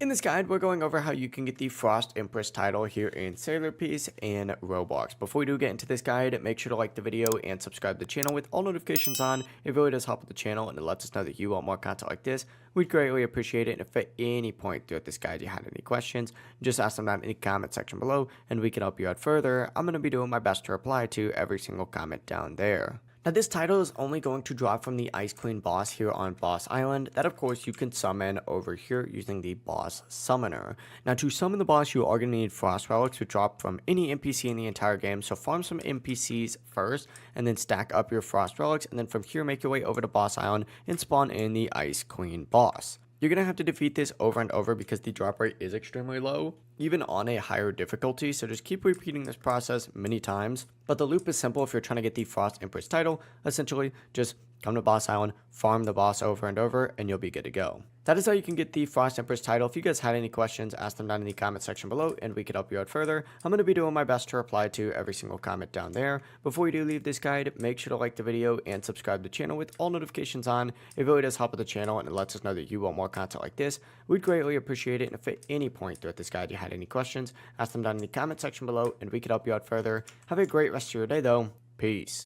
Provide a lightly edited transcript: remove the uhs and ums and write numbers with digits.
In this guide, we're going over how you can get the Frost Empress title here in Sailor Piece and Roblox. Before we do get into this guide, make sure to like the video and subscribe to the channel with all notifications on. It really does help with the channel and it lets us know that you want more content like this. We'd greatly appreciate it. And if at any point throughout this guide you had any questions, just ask them down in the comment section below and we can help you out further. I'm going to be doing my best to reply to every single comment down there. Now this title is only going to drop from the Ice Queen boss here on Boss Island, that of course you can summon over here using the boss summoner. Now to summon the boss you are going to need Frost Relics to drop from any NPC in the entire game, so farm some NPCs first and then stack up your Frost Relics and then from here make your way over to Boss Island and spawn in the Ice Queen boss. You're going to have to defeat this over and over because the drop rate is extremely low, even on a higher difficulty, so just keep repeating this process many times. But the loop is simple if you're trying to get the Frost Empress title. Essentially, just come to Boss Island, farm the boss over and over, and you'll be good to go. That is how you can get the Frost Empress title. If you guys had any questions, ask them down in the comment section below, and we could help you out further. I'm going to be doing my best to reply to every single comment down there. Before you do leave this guide, make sure to like the video and subscribe to the channel with all notifications on. It really does help with the channel, and it lets us know that you want more content like this. We'd greatly appreciate it, and if at any point throughout this guide you had any questions, ask them down in the comment section below, and we could help you out further. Have a great rest of your day, though. Peace.